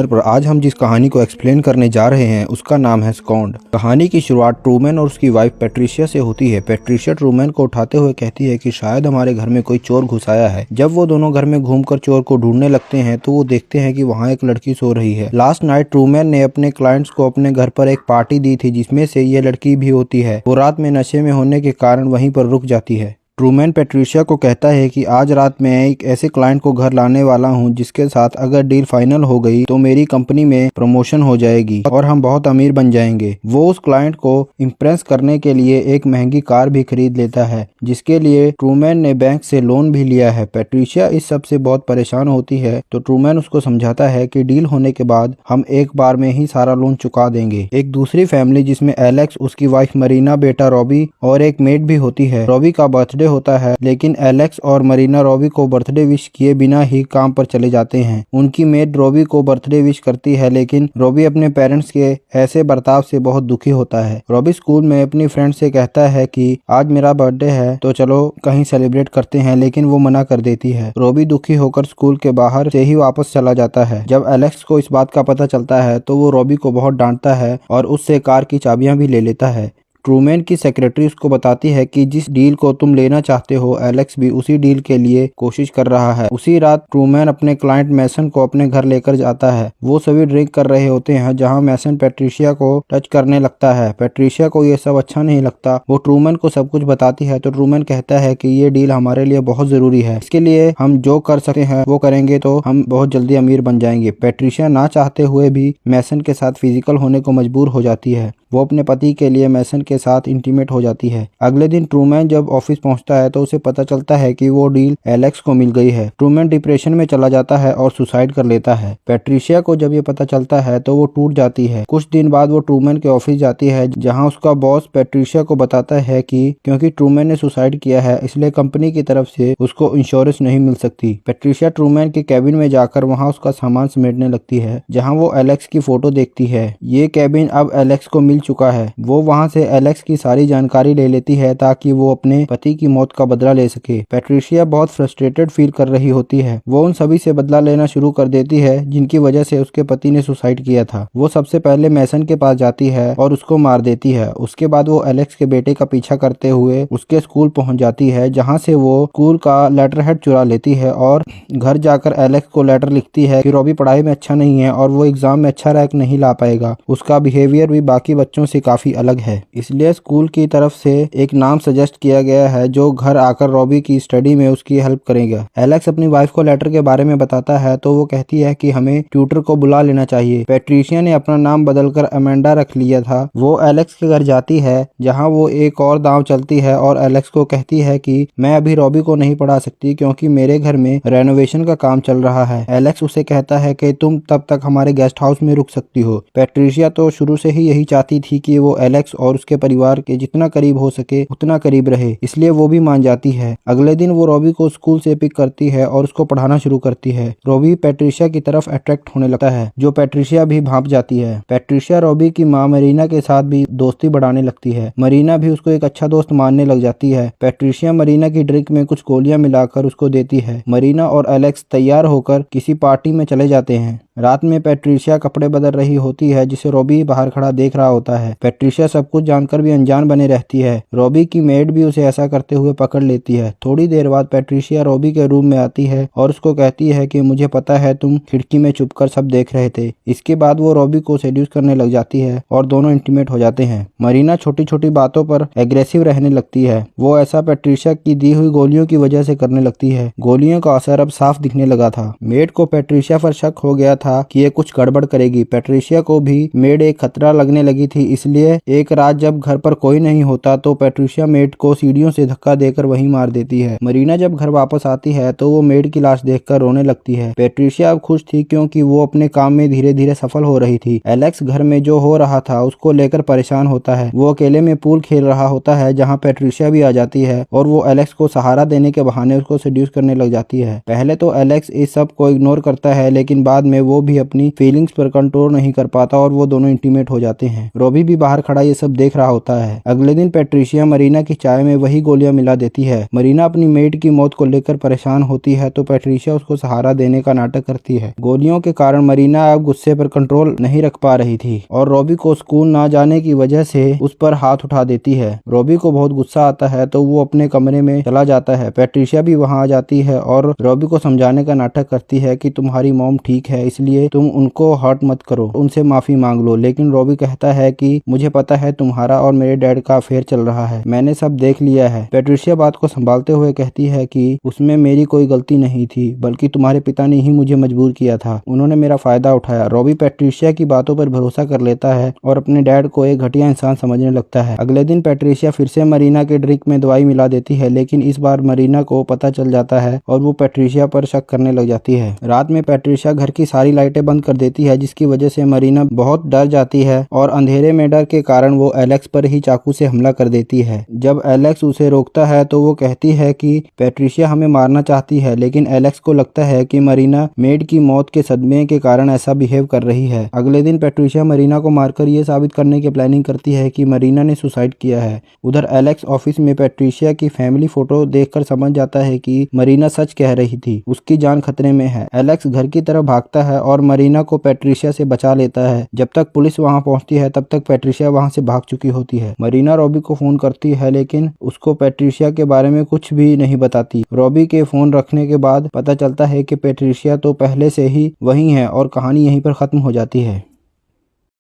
पर आज हम जिस कहानी को एक्सप्लेन करने जा रहे हैं उसका नाम है स्कॉन्ड। कहानी की शुरुआत ट्रूमैन और उसकी वाइफ पैट्रिशिया से होती है। पैट्रिशिया ट्रूमैन को उठाते हुए कहती है कि शायद हमारे घर में कोई चोर घुस आया है। जब वो दोनों घर में घूमकर चोर को ढूंढने लगते हैं तो वो देखते हैं कि वहाँ एक लड़की सो रही है। लास्ट नाइट ट्रूमैन ने अपने क्लाइंट्स को अपने घर पर एक पार्टी दी थी जिसमें से ये लड़की भी होती है। वो रात में नशे में होने के कारण वहीं पर रुक जाती है। ट्रूमैन पैट्रिशिया को कहता है कि आज रात मैं एक ऐसे क्लाइंट को घर लाने वाला हूं जिसके साथ अगर डील फाइनल हो गई तो मेरी कंपनी में प्रमोशन हो जाएगी और हम बहुत अमीर बन जाएंगे। वो उस क्लाइंट को इम्प्रेस करने के लिए एक महंगी कार भी खरीद लेता है जिसके लिए ट्रूमैन ने बैंक से लोन भी लिया है। पैट्रिशिया इस सब से बहुत परेशान होती है तो ट्रूमैन उसको समझाता है कि डील होने के बाद हम एक बार में ही सारा लोन चुका देंगे। एक दूसरी फैमिली जिसमें एलेक्स, उसकी वाइफ मरीना, बेटा रॉबी और एक मेड भी होती है। रॉबी का बर्थडे होता है लेकिन एलेक्स और मरीना रॉबी को बर्थडे विश किए बिना ही काम पर चले जाते हैं। उनकी मेड रॉबी को बर्थडे विश करती है लेकिन रॉबी अपने पेरेंट्स के ऐसे बर्ताव से बहुत दुखी होता है। रॉबी स्कूल में अपनी फ्रेंड से कहता है कि आज मेरा बर्थडे है तो चलो कहीं सेलिब्रेट करते हैं, लेकिन वो मना कर देती है। रॉबी दुखी होकर स्कूल के बाहर से ही वापस चला जाता है। जब एलेक्स को इस बात का पता चलता है तो वो रॉबी को बहुत डांटता है और उससे कार की चाबियां भी ले लेता है। ट्रूमैन की सेक्रेटरी उसको बताती है कि जिस डील को तुम लेना चाहते हो एलेक्स भी उसी डील के लिए कोशिश कर रहा है। उसी रात ट्रूमैन अपने क्लाइंट मैसन को अपने घर लेकर जाता है। वो सभी ड्रिंक कर रहे होते हैं जहां मैसन पैट्रिशिया को टच करने लगता है। पैट्रिशिया को ये सब अच्छा नहीं लगता। वो ट्रूमैन को सब कुछ बताती है तो ट्रूमैन कहता है कि ये डील हमारे लिए बहुत जरूरी है, इसके लिए हम जो कर सकते हैं वो करेंगे तो हम बहुत जल्दी अमीर बन जाएंगे। पैट्रिशिया ना चाहते हुए भी मैसन के साथ फिजिकल होने को मजबूर हो जाती है। वो अपने पति के लिए मैसन के साथ इंटीमेट हो जाती है। अगले दिन ट्रूमैन जब ऑफिस पहुंचता है तो उसे पता चलता है कि वो डील एलेक्स को मिल गई है। ट्रूमैन डिप्रेशन में चला जाता है और सुसाइड कर लेता है। पैट्रिशिया को जब ये पता चलता है तो वो टूट जाती है। कुछ दिन बाद वो ट्रूमैन के ऑफिस जाती है जहाँ उसका बॉस पैट्रिशिया को बताता है कि क्योंकि ट्रूमैन ने सुसाइड किया है इसलिए कंपनी की तरफ से उसको इंश्योरेंस नहीं मिल सकती। पैट्रिशिया ट्रूमैन के कैबिन में जाकर वहाँ उसका सामान समेटने लगती है जहाँ वो एलेक्स की फोटो देखती है। ये कैबिन अब एलेक्स को मिल चुका है। वो वहां से एलेक्स की सारी जानकारी ले लेती है ताकि वो अपने पति की मौत का बदला ले सके। पैट्रिशिया बहुत फ्रस्ट्रेटेड फील कर रही होती है। वो उन सभी से बदला लेना शुरू कर देती है जिनकी वजह से उसके पति ने सुसाइड किया था। वो सबसे पहले मैसन के पास जाती है और उसको मार देती है। उसके बाद वो एलेक्स के बेटे का पीछा करते हुए उसके स्कूल पहुंच जाती है जहाँ से वो स्कूल का लेटर हेड चुरा लेती है और घर जाकर एलेक्स को लेटर लिखती है कि रॉबी पढ़ाई में अच्छा नहीं है और वो एग्जाम में अच्छा रैंक नहीं ला पाएगा। उसका बिहेवियर भी बाकी बच्चों से काफी अलग है, इसलिए स्कूल की तरफ से एक नाम सजेस्ट किया गया है जो घर आकर रॉबी की स्टडी में उसकी हेल्प करेगा। एलेक्स अपनी वाइफ को लेटर के बारे में बताता है तो वो कहती है कि हमें ट्यूटर को बुला लेना चाहिए। पैट्रिशिया ने अपना नाम बदलकर अमेंडा रख लिया था। वो एलेक्स के घर जाती है जहाँ वो एक और दांव चलती है और एलेक्स को कहती है कि मैं अभी रॉबी को नहीं पढ़ा सकती क्योंकि मेरे घर में रेनोवेशन का काम चल रहा है। एलेक्स उसे कहता है कि तुम तब तक हमारे गेस्ट हाउस में रुक सकती हो। पैट्रिशिया तो शुरू से ही यही चाहती थी कि वो एलेक्स और उसके परिवार के जितना करीब हो सके उतना करीब रहे, इसलिए वो भी मान जाती है। अगले दिन वो रॉबी को स्कूल से पिक करती है और उसको पढ़ाना शुरू करती है। रॉबी पैट्रिशिया की तरफ अट्रैक्ट होने लगता है जो पैट्रिशिया भी भांप जाती है। पैट्रिशिया रॉबी की माँ मरीना के साथ भी दोस्ती बढ़ाने लगती है। मरीना भी उसको एक अच्छा दोस्त मानने लग जाती है। पैट्रिशिया मरीना की ड्रिंक में कुछ गोलियां मिलाकर उसको देती है। मरीना और एलेक्स तैयार होकर किसी पार्टी में चले जाते हैं। रात में पैट्रिशिया कपड़े बदल रही होती है जिसे रॉबी बाहर खड़ा देख रहा होता है। पैट्रिशिया सब कुछ जानकर भी अनजान बने रहती है। रॉबी की मेड भी उसे ऐसा करते हुए पकड़ लेती है। थोड़ी देर बाद पैट्रिशिया रॉबी के रूम में आती है और उसको कहती है कि मुझे पता है तुम खिड़की में छुपकर सब देख रहे थे। इसके बाद वो रॉबी को सेड्यूस करने लग जाती है और दोनों इंटीमेट हो जाते हैं। मरीना छोटी छोटी बातों पर एग्रेसिव रहने लगती है। वो ऐसा पैट्रिशिया की दी हुई गोलियों की वजह से करने लगती है। गोलियों का असर अब साफ दिखने लगा था। मेड को पैट्रिशिया पर शक हो गया था कि ये कुछ गड़बड़ करेगी। पैट्रिशिया को भी मेड एक खतरा लगने लगी थी, इसलिए एक रात जब घर पर कोई नहीं होता तो पैट्रिशिया मेड को सीढ़ियों से धक्का देकर वहीं मार देती है। मरीना जब घर वापस आती है तो वो मेड की लाश देखकर रोने लगती है। पैट्रिशिया अब खुश थी क्योंकि वो अपने काम में धीरे धीरे सफल हो रही थी। एलेक्स घर में जो हो रहा था उसको लेकर परेशान होता है। वो अकेले में पूल खेल रहा होता है जहाँ पैट्रिशिया भी आ जाती है और वो एलेक्स को सहारा देने के बहाने उसको सेड्यूस करने लग जाती है। पहले तो एलेक्स इस सब को इग्नोर करता है लेकिन बाद में वो भी अपनी फीलिंग्स पर कंट्रोल नहीं कर पाता और वो दोनों इंटीमेट हो जाते हैं। रॉबी भी बाहर खड़ा ये सब देख रहा होता है। अगले दिन पैट्रिशिया मरीना की चाय में वही गोलियां मिला देती है। मरीना अपनी मेड की मौत को लेकर परेशान होती है तो पैट्रिशिया उसको सहारा देने का नाटक करती है। गोलियों के कारण मरीना अब गुस्से पर कंट्रोल नहीं रख पा रही थी और रॉबी को स्कूल ना जाने की वजह से उस पर हाथ उठा देती है। रॉबी को बहुत गुस्सा आता है तो वो अपने कमरे में चला जाता है। पैट्रिशिया भी वहां आ जाती है और रॉबी को समझाने का नाटक करती है कि तुम्हारी मॉम ठीक है, इसलिए तुम उनको हर्ट मत करो, उनसे माफी मांग लो। लेकिन रॉबी कहता है कि मुझे पता है तुम्हारा और मेरे डैड का अफेयर चल रहा है, मैंने सब देख लिया है। पैट्रिशिया बात को संभालते हुए कहती है कि उसमें मेरी कोई गलती नहीं थी, बल्कि तुम्हारे पिता ने ही मुझे मजबूर किया था, उन्होंने मेरा फायदा उठाया। रॉबी पैट्रिशिया की बातों पर भरोसा कर लेता है और अपने डैड को एक घटिया इंसान समझने लगता है। अगले दिन पैट्रिशिया फिर से मरीना के ड्रिंक में दवाई मिला देती है, लेकिन इस बार मरीना को पता चल जाता है और वो पैट्रिशिया पर शक करने लग जाती है। रात में पैट्रिशिया घर की सारी लाइटें बंद कर देती है, जिसकी वजह से मरीना बहुत डर जाती है और अंधेरे में डर के कारण वो एलेक्स पर ही चाकू से हमला कर देती है। जब एलेक्स उसे रोकता है तो वो कहती है कि पैट्रिशिया हमें मारना चाहती है, लेकिन एलेक्स को लगता है कि मरीना मेड की मौत के सदमे के कारण ऐसा बिहेव कर रही है। अगले दिन पैट्रिशिया मरीना को मारकर ये साबित करने की प्लानिंग करती है कि मरीना ने सुसाइड किया है। उधर एलेक्स ऑफिस में पैट्रिशिया की फैमिली फोटो देखकर समझ जाता है कि मरीना सच कह रही थी, उसकी जान खतरे में है। एलेक्स घर की तरफ भागता है और मरीना को पैट्रिशिया से बचा लेता है। जब तक पुलिस वहां पहुंचती है तब तक पैट्रिशिया वहां से भाग चुकी होती है। मरीना रॉबी को फोन करती है, लेकिन उसको पैट्रिशिया के बारे में कुछ भी नहीं बताती। रॉबी के फोन रखने के बाद पता चलता है कि पैट्रिशिया तो पहले से ही वही है और कहानी यहीं पर खत्म हो जाती है।